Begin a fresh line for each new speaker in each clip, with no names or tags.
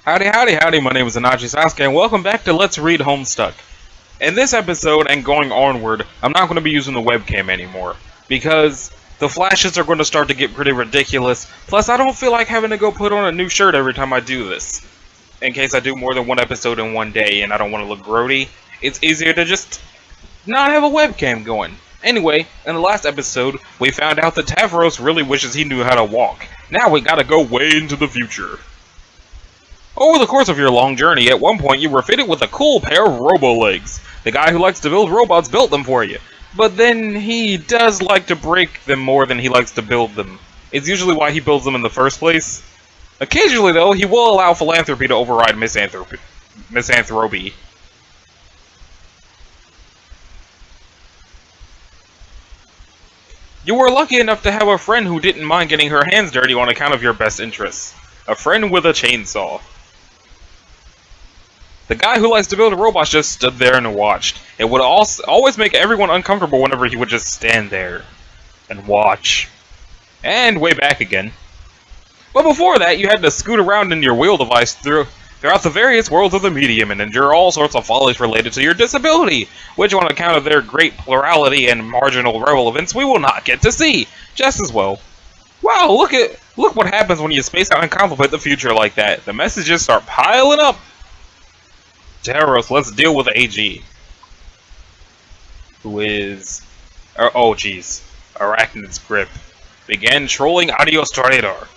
Howdy, howdy, howdy, my name is Anachi Sasuke, and welcome back to Let's Read Homestuck. In this episode, and going onward, I'm not going to be using the webcam anymore, because the flashes are going to start to get pretty ridiculous, plus I don't feel like having to go put on a new shirt every time I do this. In case I do more than one episode in one day and I don't want to look grody, it's easier to just not have a webcam going. Anyway, in the last episode, we found out that Tavros really wishes he knew how to walk. Now we gotta go way into the future. Over the course of your long journey, at one point you were fitted with a cool pair of robo-legs. The guy who likes to build robots built them for you. But then he does like to break them more than he likes to build them. It's usually why he builds them in the first place. Occasionally, though, he will allow philanthropy to override misanthropy. You were lucky enough to have a friend who didn't mind getting her hands dirty on account of your best interests. A friend with a chainsaw. The guy who likes to build robots just stood there and watched. It would always make everyone uncomfortable whenever he would just stand there and watch. And way back again. But before that, you had to scoot around in your wheel device throughout the various worlds of the medium and endure all sorts of follies related to your disability, which on account of their great plurality and marginal relevance we will not get to see, just as well. Wow, look what happens when you space out and contemplate the future like that. The messages start piling up. Tavros, let's deal with AG. Who is... oh jeez. Arachnid's grip. Began trolling Adios Torador.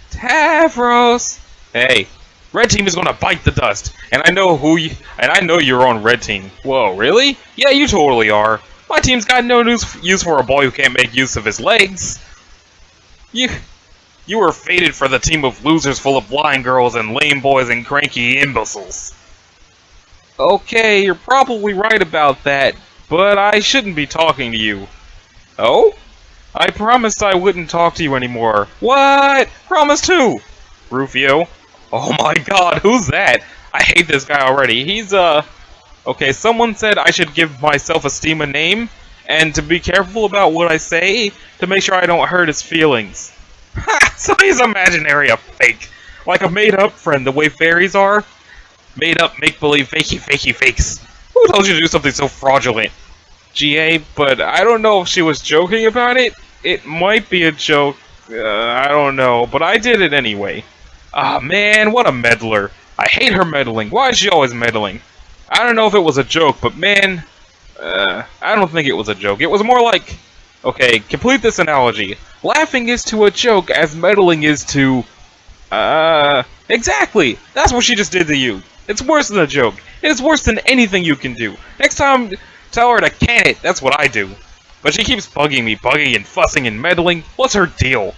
Tavros! Hey, red team is gonna bite the dust, and I know you're on red team. Whoa, really? Yeah, you totally are. My team's got no use for a boy who can't make use of his legs. You were fated for the team of losers full of blind girls and lame boys and cranky imbeciles. Okay, you're probably right about that, but I shouldn't be talking to you. Oh? I promised I wouldn't talk to you anymore. What? Promised who? Rufio. Oh my god, who's that? I hate this guy already. He's, okay, someone said I should give my self-esteem a name, and to be careful about what I say, to make sure I don't hurt his feelings. Ha! So he's imaginary, a fake. Like a made-up friend, the way fairies are. Made-up, make-believe, fakey fakes. Who told you to do something so fraudulent? GA, but I don't know if she was joking about it. It might be a joke. I don't know, but I did it anyway. Ah, man, what a meddler. I hate her meddling. Why is she always meddling? I don't know if it was a joke, but man... I don't think it was a joke. It was more like... Okay, complete this analogy. Laughing is to a joke as meddling is to... Exactly! That's what she just did to you. It's worse than a joke. It's worse than anything you can do. Next time, tell her to can it. That's what I do. But she keeps bugging me, and fussing and meddling. What's her deal?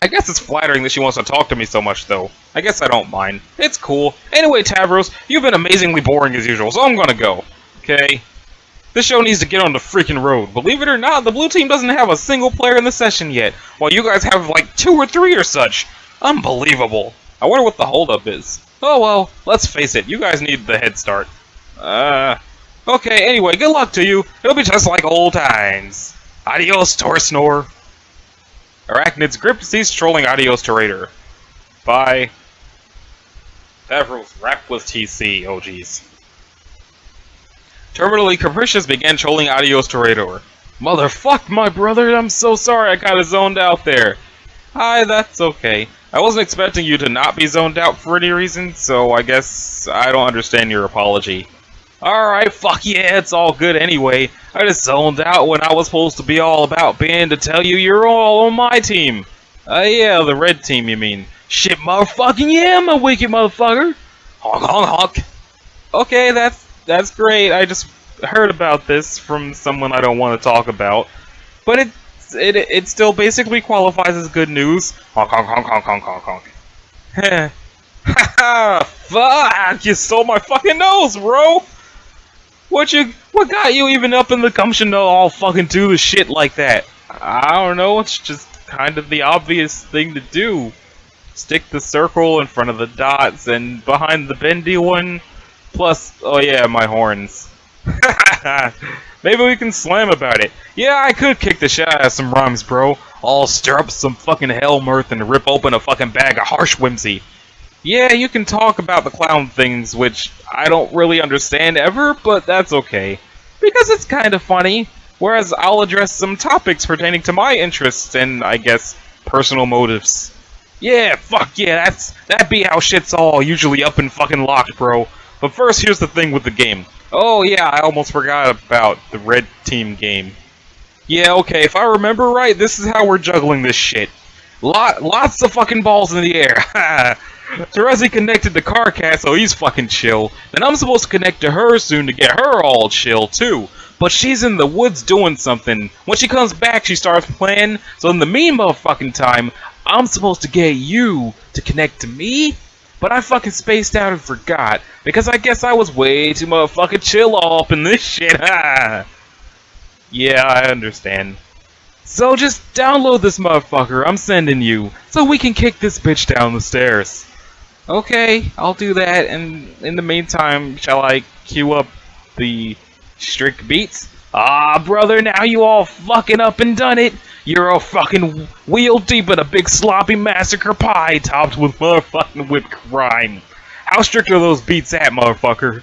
I guess it's flattering that she wants to talk to me so much, though. I guess I don't mind. It's cool. Anyway, Tavros, you've been amazingly boring as usual, so I'm gonna go. Okay? This show needs to get on the freaking road. Believe it or not, the blue team doesn't have a single player in the session yet, while you guys have like 2 or 3 or such. Unbelievable. I wonder what the holdup is. Oh well, let's face it, you guys need the head start. Okay, anyway, good luck to you. It'll be just like old times. Adios, Torsnor. Arachnid's grip ceased trolling Adios Torador. Bye. Tavros wrapped with TC, oh jeez. Terminally Capricious began trolling Adios Torador. Motherfuck, my brother, I'm so sorry I kinda zoned out there. Hi, that's okay. I wasn't expecting you to not be zoned out for any reason, so I guess I don't understand your apology. Alright, fuck yeah, it's all good anyway. I just zoned out when I was supposed to be all about being to tell you you're all on my team. Yeah, the red team, you mean. Shit, motherfucking yeah, my wicked motherfucker. Honk, honk, honk. Okay, that's great. I just heard about this from someone I don't want to talk about. But it still basically qualifies as good news. Honk, honk, honk, honk, honk, honk, honk. Heh. Haha! Fuck! You stole my fucking nose, bro! What got you even up in the gumption to all fucking do the shit like that? I don't know, it's just kind of the obvious thing to do. Stick the circle in front of the dots and behind the bendy one. Plus, oh yeah, my horns. Maybe we can slam about it. Yeah, I could kick the shit out of some rhymes, bro. I'll stir up some fucking hell mirth and rip open a fucking bag of harsh whimsy. Yeah, you can talk about the clown things, which I don't really understand ever, but that's okay. Because it's kind of funny, whereas I'll address some topics pertaining to my interests and, I guess, personal motives. Yeah, fuck yeah, that be how shit's all usually up and fucking locked, bro. But first, here's the thing with the game. Oh yeah, I almost forgot about the red team game. Yeah, okay, if I remember right, this is how we're juggling this shit. Lots of fucking balls in the air. Terezi connected to Carcat, so he's fucking chill. Then I'm supposed to connect to her soon to get her all chill, too. But she's in the woods doing something. When she comes back, she starts playing. So in the mean motherfucking time, I'm supposed to get you to connect to me? But I fucking spaced out and forgot. Because I guess I was way too motherfucking chill up in this shit, Yeah, I understand. So just download this motherfucker I'm sending you, so we can kick this bitch down the stairs. Okay, I'll do that, and in the meantime, shall I queue up the strict beats? Ah, brother, now you all fucking up and done it! You're all fucking wheel deep in a big sloppy massacre pie topped with motherfucking whipped crime. How strict are those beats at, motherfucker?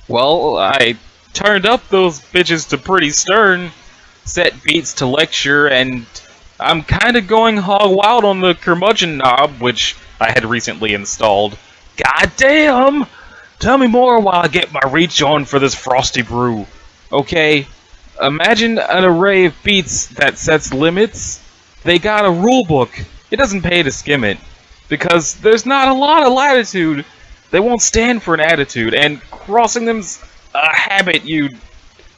Well, I turned up those bitches to pretty stern, set beats to lecture, and I'm kinda going hog wild on the curmudgeon knob, which I had recently installed. God damn! Tell me more while I get my reach on for this frosty brew. Okay, imagine an array of beats that sets limits. They got a rulebook. It doesn't pay to skim it, because there's not a lot of latitude. They won't stand for an attitude, and crossing them's a habit you'd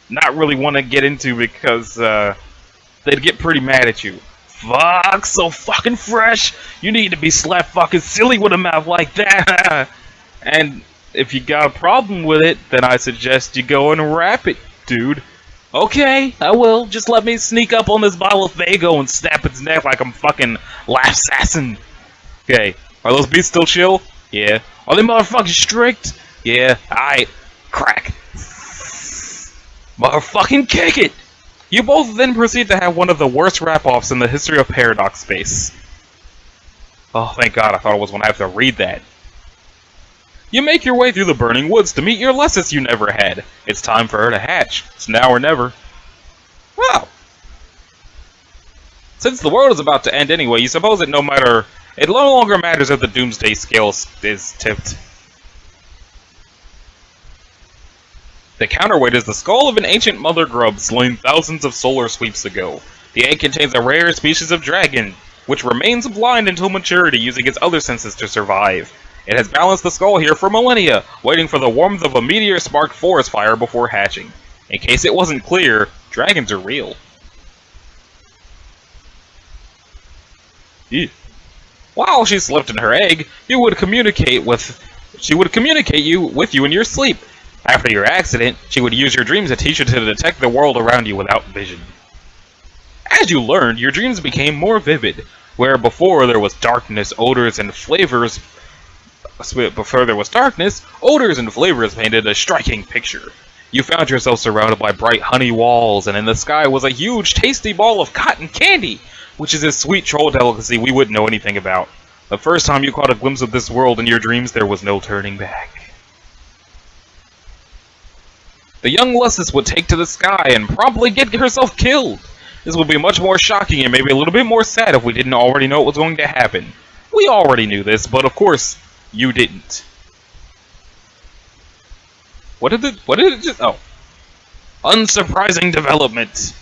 not really want to get into because they'd get pretty mad at you. Fuck, so fucking fresh. You need to be slapped fucking silly with a mouth like that. And if you got a problem with it, then I suggest you go and rap it, dude. Okay, I will. Just let me sneak up on this bottle of Fago and snap its neck like I'm fucking Laugh-Assassin. Okay, are those beats still chill? Yeah. Are they motherfucking strict? Yeah, aight. Crack. Motherfucking kick it! You both then proceed to have one of the worst rap-offs in the history of Paradox Space. Oh, thank God, I thought I was going to have to read that. You make your way through the burning woods to meet your Lessus you never had. It's time for her to hatch. It's now or never. Wow. Since the world is about to end anyway, you suppose it no longer matters if the doomsday scale is tipped. The counterweight is the skull of an ancient mother grub slain thousands of solar sweeps ago. The egg contains a rare species of dragon, which remains blind until maturity, using its other senses to survive. It has balanced the skull here for millennia, waiting for the warmth of a meteor-sparked forest fire before hatching. In case it wasn't clear, dragons are real. Ew. While she slept in her egg, she would communicate with you in your sleep. After your accident, she would use your dreams to teach you to detect the world around you without vision. As you learned, your dreams became more vivid, where before there was darkness, odors, and flavors. Before there was darkness, odors and flavors painted a striking picture. You found yourself surrounded by bright honey walls, and in the sky was a huge, tasty ball of cotton candy, which is a sweet troll delicacy we wouldn't know anything about. The first time you caught a glimpse of this world in your dreams, there was no turning back. The young Lessus would take to the sky and promptly get herself killed. This would be much more shocking and maybe a little bit more sad if we didn't already know what was going to happen. We already knew this, but of course, you didn't. What did it just... Oh. Unsurprising development.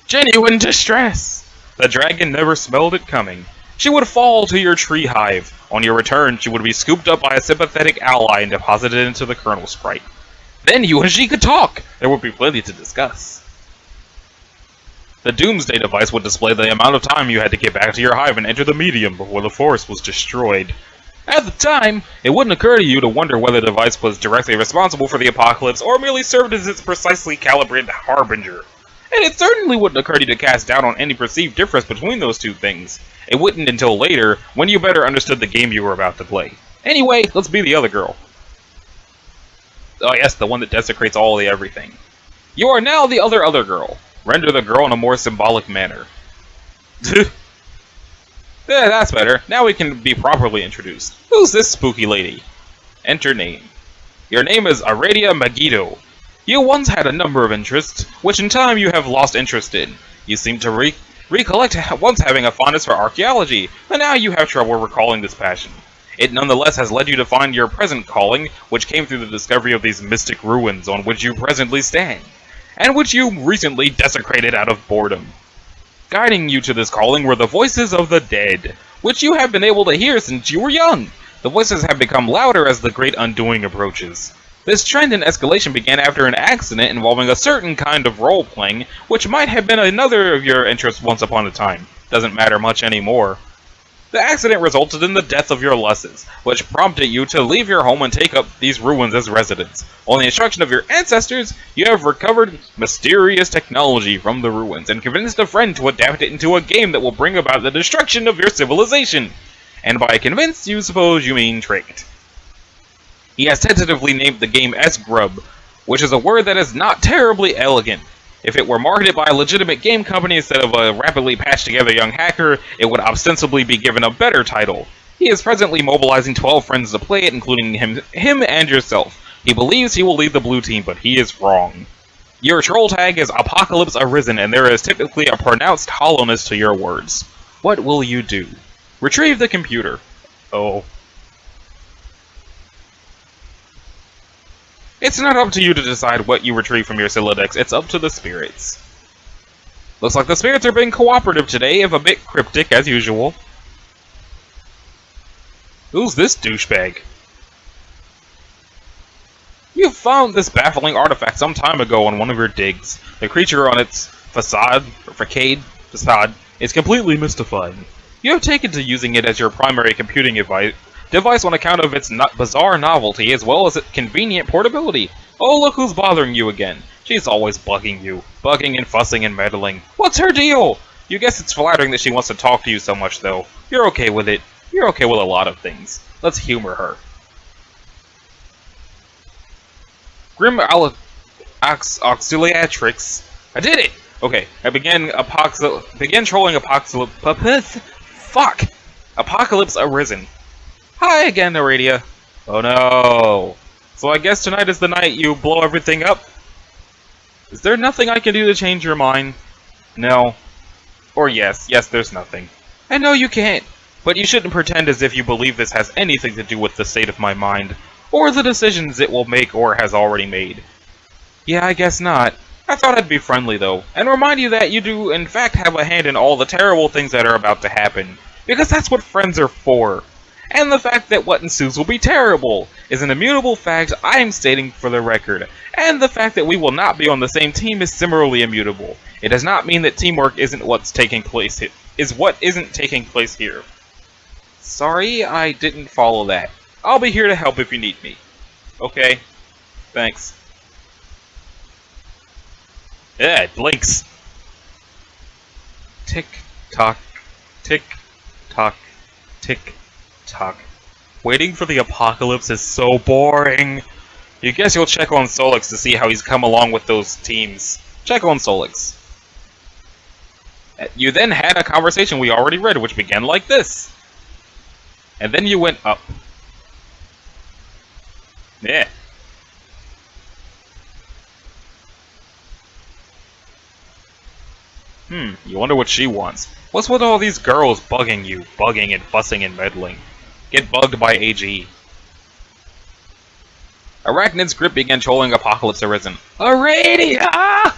Genuine distress. The dragon never smelled it coming. She would fall to your tree hive. On your return, she would be scooped up by a sympathetic ally and deposited into the kernel sprite. Then you and she could talk! There would be plenty to discuss. The Doomsday device would display the amount of time you had to get back to your hive and enter the medium before the forest was destroyed. At the time, it wouldn't occur to you to wonder whether the device was directly responsible for the apocalypse or merely served as its precisely calibrated harbinger. And it certainly wouldn't occur to you to cast doubt on any perceived difference between those two things. It wouldn't until later, when you better understood the game you were about to play. Anyway, let's be the other girl. Oh yes, the one that desecrates all the everything. You are now the other girl. Render the girl in a more symbolic manner. Yeah, that's better. Now we can be properly introduced. Who's this spooky lady? Enter name. Your name is Aradia Megiddo. You once had a number of interests, which in time you have lost interest in. You seem to recollect once having a fondness for archaeology, but now you have trouble recalling this passion. It nonetheless has led you to find your present calling, which came through the discovery of these mystic ruins on which you presently stand, and which you recently desecrated out of boredom. Guiding you to this calling were the voices of the dead, which you have been able to hear since you were young. The voices have become louder as the great undoing approaches. This trend in escalation began after an accident involving a certain kind of role-playing, which might have been another of your interests once upon a time. Doesn't matter much anymore. The accident resulted in the death of your lusses, which prompted you to leave your home and take up these ruins as residence. On the instruction of your ancestors, you have recovered mysterious technology from the ruins and convinced a friend to adapt it into a game that will bring about the destruction of your civilization. And by convinced, you suppose you mean tricked. He has tentatively named the game S-Grub, which is a word that is not terribly elegant. If it were marketed by a legitimate game company instead of a rapidly patched-together young hacker, it would ostensibly be given a better title. He is presently mobilizing 12 friends to play it, including him and yourself. He believes he will lead the blue team, but he is wrong. Your troll tag is Apocalypse Arisen, and there is typically a pronounced hollowness to your words. What will you do? Retrieve the computer. Oh. It's not up to you to decide what you retrieve from your Sylladex, it's up to the spirits. Looks like the spirits are being cooperative today, if a bit cryptic as usual. Who's this douchebag? You found this baffling artifact some time ago on one of your digs. The creature on its facade is completely mystifying. You have taken to using it as your primary computing device on account of its bizarre novelty as well as its convenient portability. Oh, look who's bothering you again. She's always bugging you. Bugging and fussing and meddling. What's her deal? You guess it's flattering that she wants to talk to you so much, though. You're okay with it. You're okay with a lot of things. Let's humor her. Grim Auxiliatrix. I did it! Okay, I began trolling Apocalypse Arisen. Hi again, Aradia. Oh no. So I guess tonight is the night you blow everything up? Is there nothing I can do to change your mind? No. Or yes. Yes, there's nothing. I know you can't. But you shouldn't pretend as if you believe this has anything to do with the state of my mind, or the decisions it will make or has already made. Yeah, I guess not. I thought I'd be friendly, though, and remind you that you do, in fact, have a hand in all the terrible things that are about to happen, because that's what friends are for. And the fact that what ensues will be terrible is an immutable fact I am stating for the record, and the fact that we will not be on the same team is similarly immutable. It does not mean that teamwork isn't isn't taking place here. Sorry, I didn't follow that. I'll be here to help if you need me. Okay. Thanks. Yeah, it blinks. Tick tock, tick tock, tick tock. Waiting for the apocalypse is so boring. You guess you'll check on Solix to see how he's come along with those teams. Check on Solix. You then had a conversation we already read, which began like this. And then you went up. Yeah. You wonder what she wants. What's with all these girls bugging you, bugging and fussing and meddling? Get bugged by AG. Arachnid's grip began trolling Apocalypse Arisen. Aradia!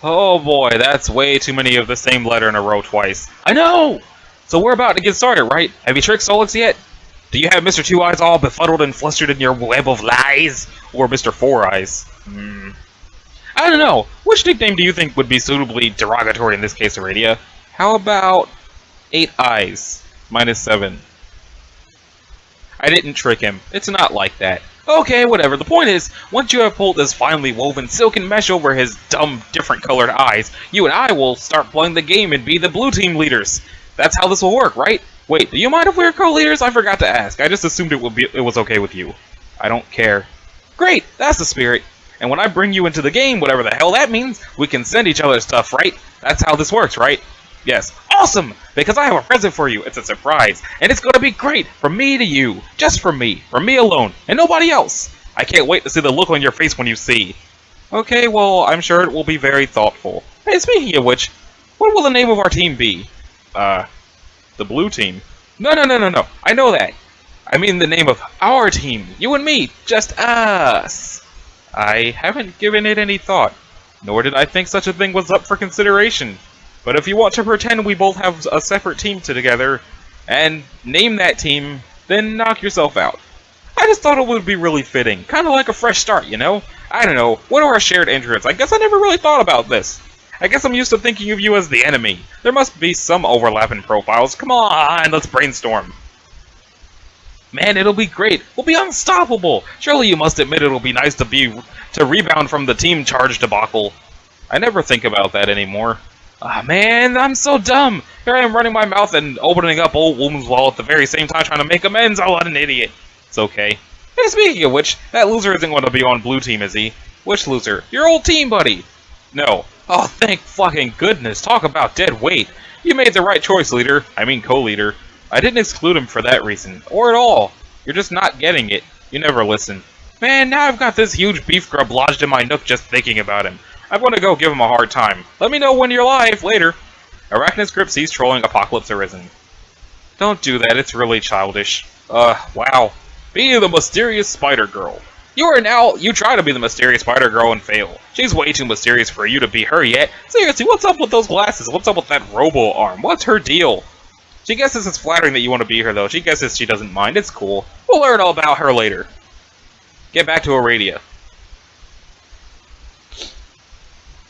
Oh boy, that's way too many of the same letter in a row twice. I know! So we're about to get started, right? Have you tricked Solix yet? Do you have Mr. Two Eyes all befuddled and flustered in your web of lies? Or Mr. Four Eyes? I don't know. Which nickname do you think would be suitably derogatory in this case, Aradia? How about 8 Eyes -7? I didn't trick him. It's not like that. Okay, whatever. The point is, once you have pulled this finely woven silken mesh over his dumb, different colored eyes, you and I will start playing the game and be the blue team leaders. That's how this will work, right? Wait, do you mind if we're co-leaders? I forgot to ask. I just assumed it was okay with you. I don't care. Great, that's the spirit. And when I bring you into the game, whatever the hell that means, we can send each other stuff, right? That's how this works, right? Yes, awesome! Because I have a present for you. It's a surprise, and it's gonna be great from me to you. Just from me alone, and nobody else. I can't wait to see the look on your face when you see. Okay, well, I'm sure it will be very thoughtful. Hey, speaking of which, what will the name of our team be? The blue team? No, I know that. I mean the name of our team. You and me. Just us. I haven't given it any thought. Nor did I think such a thing was up for consideration. But if you want to pretend we both have a separate team together, and name that team, then knock yourself out. I just thought it would be really fitting. Kind of like a fresh start, you know? I don't know. What are our shared interests? I guess I never really thought about this. I guess I'm used to thinking of you as the enemy. There must be some overlap in profiles. Come on, let's brainstorm. Man, it'll be great. We'll be unstoppable. Surely you must admit it'll be nice to rebound from the team charge debacle. I never think about that anymore. Ah, man, I'm so dumb. Here I am running my mouth and opening up old wounds while at the very same time trying to make amends. Oh, what an idiot. It's okay. Hey, speaking of which, that loser isn't going to be on blue team, is he? Which loser? Your old team buddy. No. Oh, thank fucking goodness. Talk about dead weight. You made the right choice, leader. I mean, co-leader. I didn't exclude him for that reason. Or at all. You're just not getting it. You never listen. Man, now I've got this huge beef grub lodged in my nook just thinking about him. I'm gonna go give him a hard time. Let me know when you're live, later. Arachnid's grip ceased trolling Apocalypse Arisen. Don't do that, it's really childish. Wow. Be the mysterious spider girl. You try to be the mysterious spider girl and fail. She's way too mysterious for you to be her yet. Seriously, what's up with those glasses? What's up with that robo arm? What's her deal? She guesses it's flattering that you want to be her, though. She guesses she doesn't mind. It's cool. We'll learn all about her later. Get back to Aradia.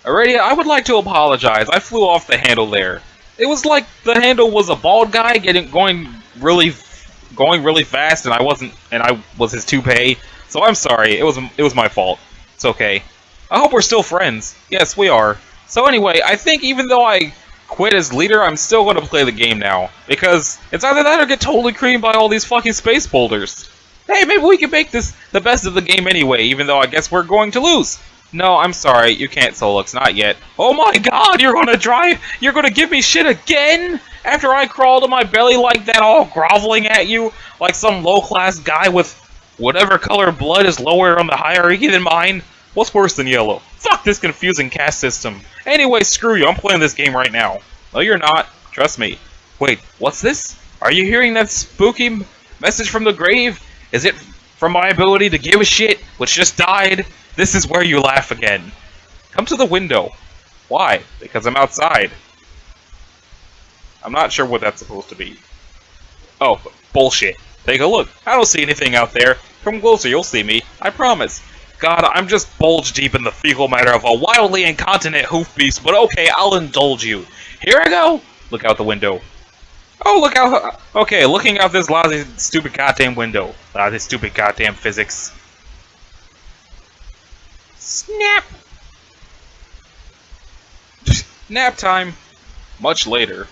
Aradia, I would like to apologize. I flew off the handle there. It was like the handle was a bald guy going really fast, and I was his toupee. So I'm sorry. It was my fault. It's okay. I hope we're still friends. Yes, we are. So anyway, I think even though I quit as leader, I'm still going to play the game now. Because it's either that or get totally creamed by all these fucking space boulders. Hey, maybe we can make this the best of the game anyway, even though I guess we're going to lose. No, I'm sorry, you can't, Solux, not yet. Oh my god, you're gonna give me shit again? After I crawled on my belly like that, all groveling at you, like some low-class guy with whatever color blood is lower on the hierarchy than mine? What's worse than yellow? Fuck this confusing caste system. Anyway, screw you, I'm playing this game right now. No, you're not. Trust me. Wait, what's this? Are you hearing that spooky message from the grave? Is it from my ability to give a shit, which just died? This is where you laugh again. Come to the window. Why? Because I'm outside. I'm not sure what that's supposed to be. Oh, bullshit. Take a look. I don't see anything out there. Come closer, you'll see me. I promise. God, I'm just bulge deep in the fecal matter of a wildly incontinent hoof beast, but okay, I'll indulge you. Here I go! Look out the window. Oh, look out! Okay, looking out this lousy, stupid goddamn window. This stupid goddamn physics. Snap! Nap time. Much later.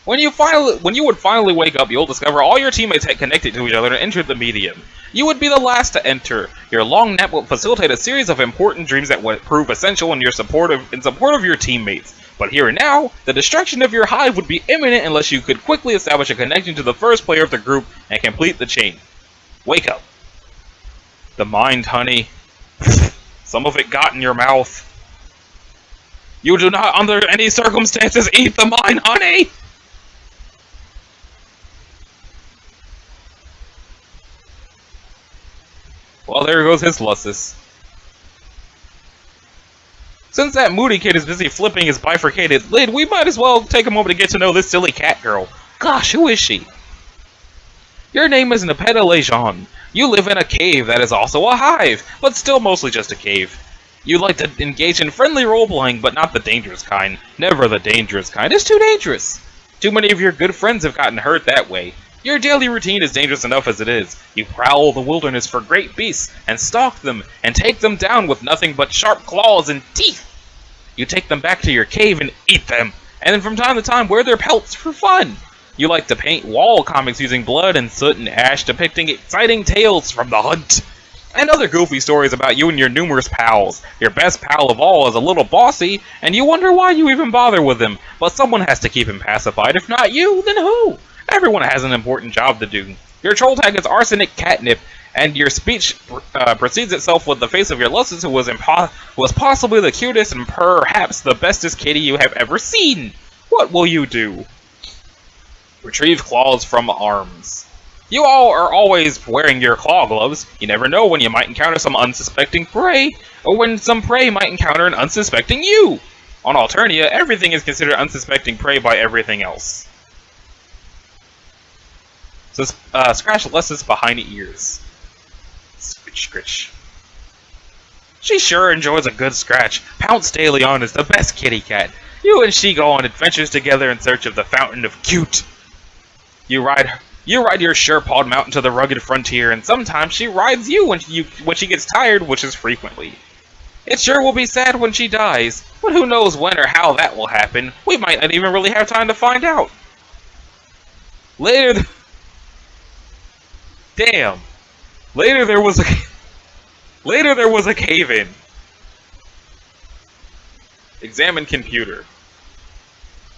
When you would finally wake up, you'll discover all your teammates had connected to each other and entered the medium. You would be the last to enter. Your long nap will facilitate a series of important dreams that would prove essential in support of your teammates. But here and now, the destruction of your hive would be imminent unless you could quickly establish a connection to the first player of the group and complete the chain. Wake up. The mind, honey. Some of it got in your mouth. You do not, under any circumstances, eat the mind, honey! Well, there goes his Lussus. Since that moody kid is busy flipping his bifurcated lid, we might as well take a moment to get to know this silly cat girl. Gosh, who is she? Your name is Nepeta Lejean. You live in a cave that is also a hive, but still mostly just a cave. You like to engage in friendly role-playing, but not the dangerous kind. Never the dangerous kind. It's too dangerous. Too many of your good friends have gotten hurt that way. Your daily routine is dangerous enough as it is. You prowl the wilderness for great beasts, and stalk them, and take them down with nothing but sharp claws and teeth. You take them back to your cave and eat them, and then from time to time wear their pelts for fun. You like to paint wall comics using blood and soot and ash depicting exciting tales from the hunt. And other goofy stories about you and your numerous pals. Your best pal of all is a little bossy, and you wonder why you even bother with him, but someone has to keep him pacified. If not you, then who? Everyone has an important job to do. Your troll tag is Arsenic Catnip, and your speech precedes itself with the face of your Lussus, who was possibly the cutest and perhaps the bestest kitty you have ever seen. What will you do? Retrieve claws from arms. You all are always wearing your claw gloves. You never know when you might encounter some unsuspecting prey, or when some prey might encounter an unsuspecting you. On Alternia, everything is considered unsuspecting prey by everything else. So, scratch Lussus behind the ears. Scritch, scritch. She sure enjoys a good scratch. Pounce De Leon is the best kitty cat. You and she go on adventures together in search of the fountain of cute. You ride your sure-pawed mountain to the rugged frontier, and sometimes she rides you when she gets tired, which is frequently. It sure will be sad when she dies, but who knows when or how that will happen. We might not even really have time to find out. Later there was a cave-in. Examine computer.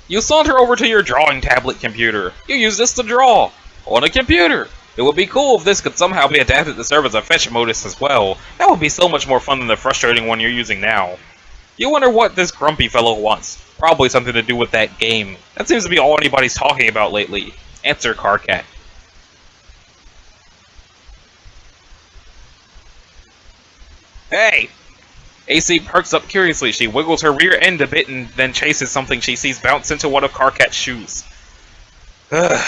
You saunter over to your drawing tablet computer. You use this to draw. On a computer. It would be cool if this could somehow be adapted to serve as a fetch modus as well. That would be so much more fun than the frustrating one you're using now. You wonder what this grumpy fellow wants. Probably something to do with that game. That seems to be all anybody's talking about lately. Answer Carcat. Hey! AC perks up curiously. She wiggles her rear end a bit and then chases something she sees bounce into one of Carcat's shoes. Ugh.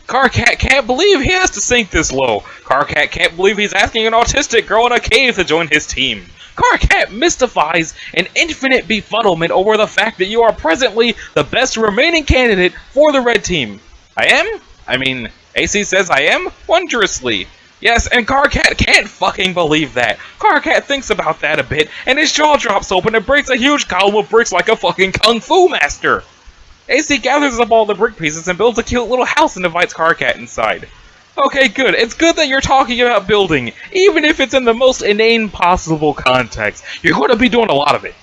Carcat can't believe he has to sink this low. Carcat can't believe he's asking an autistic girl in a cave to join his team. Carcat mystifies an infinite befuddlement over the fact that you are presently the best remaining candidate for the red team. AC says I am? Wondrously. Yes, and Carcat can't fucking believe that. Carcat thinks about that a bit, and his jaw drops open and breaks a huge column of bricks like a fucking kung fu master. AC gathers up all the brick pieces and builds a cute little house and invites Carcat inside. Okay, good. It's good that you're talking about building, even if it's in the most inane possible context. You're going to be doing a lot of it.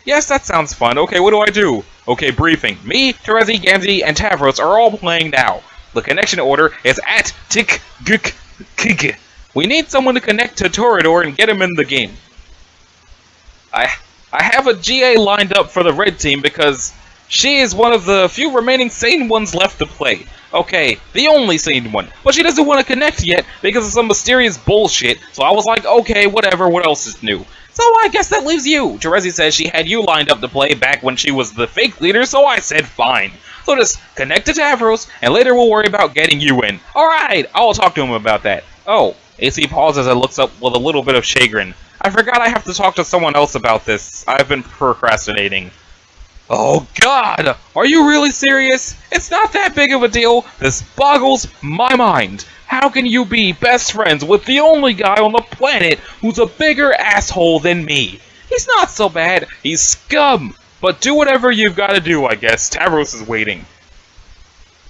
Yes, that sounds fun. Okay, what do I do? Okay, briefing. Me, Terezi, Gamzee, and Tavros are all playing now. The connection order is at tick guk kig. We need someone to connect to Torador and get him in the game. I have a GA lined up for the red team because she is one of the few remaining sane ones left to play. Okay, the only sane one. But she doesn't want to connect yet because of some mysterious bullshit, so I was like, okay, whatever, what else is new? So I guess that leaves you. Terezi says she had you lined up to play back when she was the fake leader, so I said fine. So just connect to Tavros, and later we'll worry about getting you in. Alright, I'll talk to him about that. Oh, AC pauses and looks up with a little bit of chagrin. I forgot I have to talk to someone else about this. I've been procrastinating. Oh god! Are you really serious? It's not that big of a deal. This boggles my mind. How can you be best friends with the only guy on the planet who's a bigger asshole than me? He's not so bad. He's scum. But do whatever you've got to do, I guess. Tavros is waiting.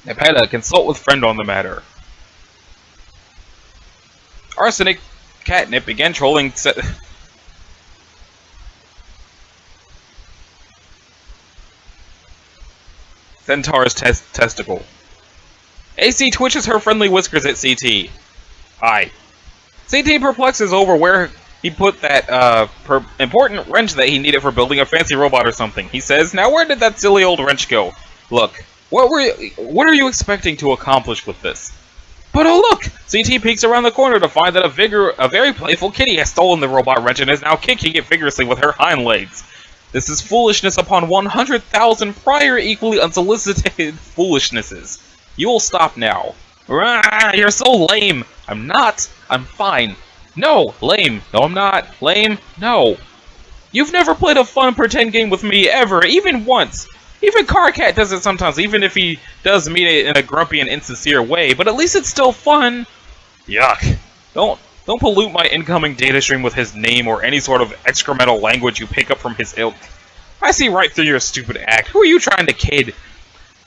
Nepeta, consult with friend on the matter. Arsenic Catnip began trolling Centaur's testicle. AC twitches her friendly whiskers at CT. Hi. CT perplexes over where he put that important wrench that he needed for building a fancy robot or something. He says, "Now where did that silly old wrench go? Look, what are you expecting to accomplish with this?" But oh look! CT peeks around the corner to find that a very playful kitty has stolen the robot wrench and is now kicking it vigorously with her hind legs. This is foolishness upon 100,000 prior equally unsolicited foolishnesses. You will stop now. Rah, you're so lame! I'm not! I'm fine. No! Lame! No, I'm not! Lame! No! You've never played a fun pretend game with me ever, even once! Even Carcat does it sometimes, even if he does mean it in a grumpy and insincere way, but at least it's still fun! Yuck. Don't pollute my incoming data stream with his name or any sort of excremental language you pick up from his ilk. I see right through your stupid act. Who are you trying to kid?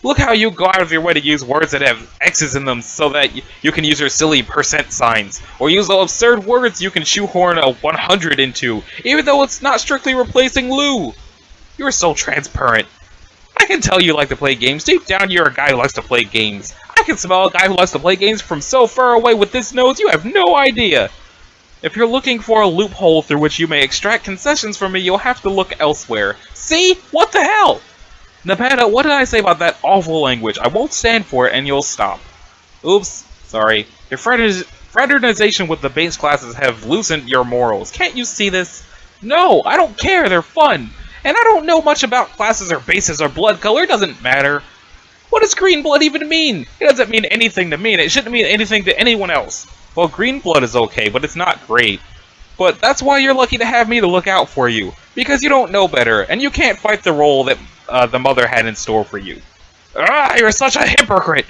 Look how you go out of your way to use words that have X's in them so that you can use your silly percent signs, or use the absurd words you can shoehorn a 100 into, even though it's not strictly replacing Lou. You're so transparent. I can tell you like to play games. Deep down, you're a guy who likes to play games. I can smell a guy who likes to play games from so far away with this nose, you have no idea. If you're looking for a loophole through which you may extract concessions from me, you'll have to look elsewhere. See? What the hell? Nepeta, what did I say about that awful language? I won't stand for it, and you'll stop. Oops, sorry. Your fraternization with the base classes have loosened your morals. Can't you see this? No, I don't care, they're fun. And I don't know much about classes or bases or blood color, it doesn't matter. What does green blood even mean? It doesn't mean anything to me, and it shouldn't mean anything to anyone else. Well, green blood is okay, but it's not great. But that's why you're lucky to have me to look out for you. Because you don't know better, and you can't fight the role that the mother had in store for you. Ah, you're such a hypocrite!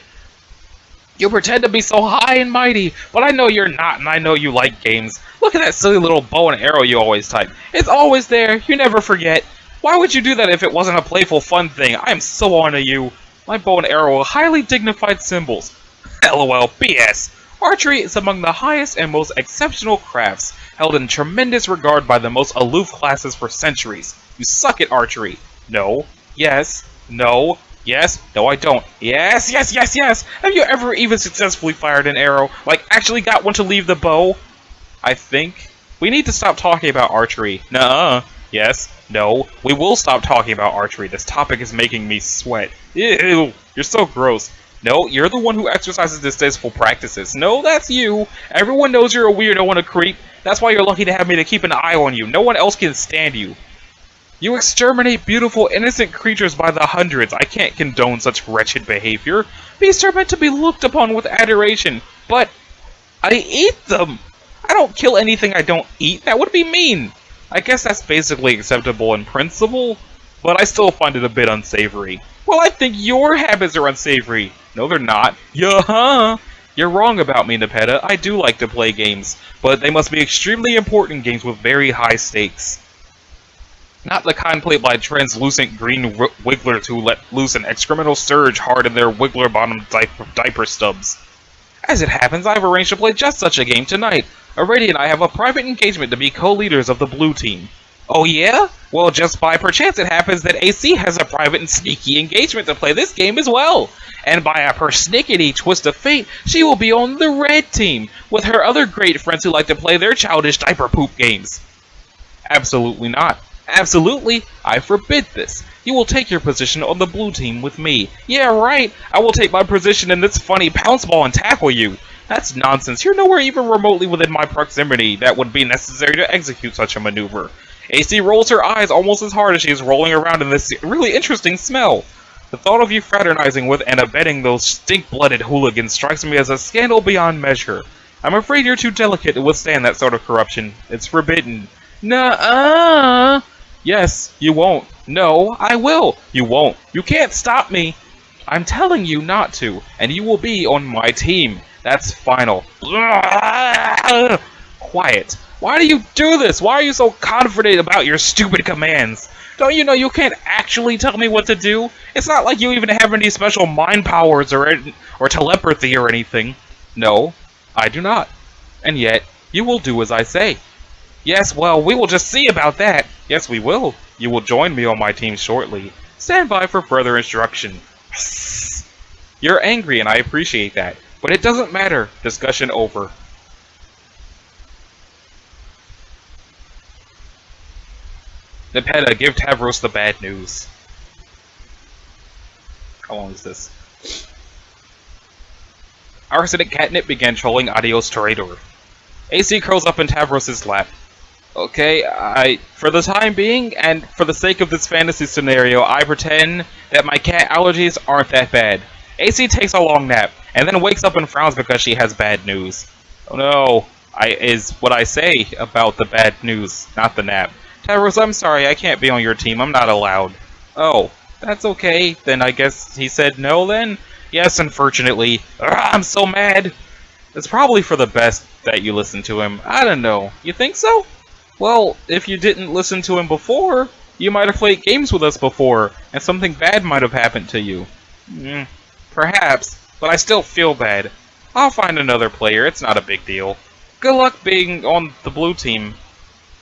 You pretend to be so high and mighty, but I know you're not, and I know you like games. Look at that silly little bow and arrow you always type. It's always there, you never forget. Why would you do that if it wasn't a playful, fun thing? I am so onto you. My bow and arrow are highly dignified symbols. LOL, BS. Archery is among the highest and most exceptional crafts, held in tremendous regard by the most aloof classes for centuries. You suck at archery. No. Yes. No. Yes. No, I don't. Yes, yes, yes, yes! Have you ever even successfully fired an arrow? Like, actually got one to leave the bow? I think. We need to stop talking about archery. Nuh-uh. Yes. No. We will stop talking about archery. This topic is making me sweat. Ew. You're so gross. No, you're the one who exercises distasteful practices. No, that's you. Everyone knows you're a weirdo and a creep. That's why you're lucky to have me to keep an eye on you. No one else can stand you. You exterminate beautiful, innocent creatures by the hundreds. I can't condone such wretched behavior. Beasts are meant to be looked upon with adoration. But I eat them. I don't kill anything I don't eat. That would be mean. I guess that's basically acceptable in principle, but I still find it a bit unsavory. Well, I think your habits are unsavory. No, they're not. Yeah-huh. You're wrong about me, Nepeta. I do like to play games, but they must be extremely important games with very high stakes. Not the kind played by translucent green wigglers who let loose an excremental surge hard in their wiggler-bottomed diaper stubs. As it happens, I've arranged to play just such a game tonight. Already, and I have a private engagement to be co-leaders of the blue team. Oh yeah? Well, just by perchance it happens that AC has a private and sneaky engagement to play this game as well. And by a persnickety twist of fate, she will be on the red team, with her other great friends who like to play their childish diaper poop games. Absolutely not. Absolutely, I forbid this. You will take your position on the blue team with me. Yeah, right, I will take my position in this funny pounce ball and tackle you. That's nonsense. You're nowhere even remotely within my proximity that would be necessary to execute such a maneuver. AC rolls her eyes almost as hard as she is rolling around in this really interesting smell. The thought of you fraternizing with and abetting those stink-blooded hooligans strikes me as a scandal beyond measure. I'm afraid you're too delicate to withstand that sort of corruption. It's forbidden. Nuh-uh! Yes, you won't. No, I will. You won't. You can't stop me. I'm telling you not to, and you will be on my team. That's final. Quiet. Why do you do this? Why are you so confident about your stupid commands? Don't you know you can't actually tell me what to do? It's not like you even have any special mind powers or telepathy or anything. No, I do not. And yet, you will do as I say. Yes, well, we will just see about that. Yes, we will. You will join me on my team shortly. Stand by for further instruction. You're angry, and I appreciate that. But it doesn't matter. Discussion over. Nepeta, give Tavros the bad news. How long is this? Arsenic Catnip began trolling Adios Toreador. AC curls up in Tavros' lap. Okay, for the time being, and for the sake of this fantasy scenario, I pretend that my cat allergies aren't that bad. AC takes a long nap, and then wakes up and frowns because she has bad news. Oh no, is what I say about the bad news, not the nap. Tavros, I'm sorry, I can't be on your team, I'm not allowed. Oh, that's okay, then I guess he said no then? Yes, unfortunately. I'm so mad! It's probably for the best that you listen to him. I don't know. You think so? Well, if you didn't listen to him before, you might have played games with us before, and something bad might have happened to you. Perhaps, but I still feel bad. I'll find another player, it's not a big deal. Good luck being on the blue team.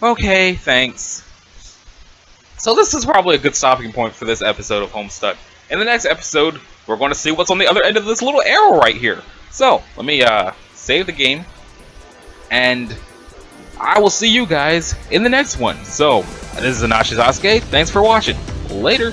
Okay, thanks. So this is probably a good stopping point for this episode of Homestuck. In the next episode, we're going to see what's on the other end of this little arrow right here. So, let me save the game, and I will see you guys in the next one. So, this is Anashi Sasuke, thanks for watching. Later!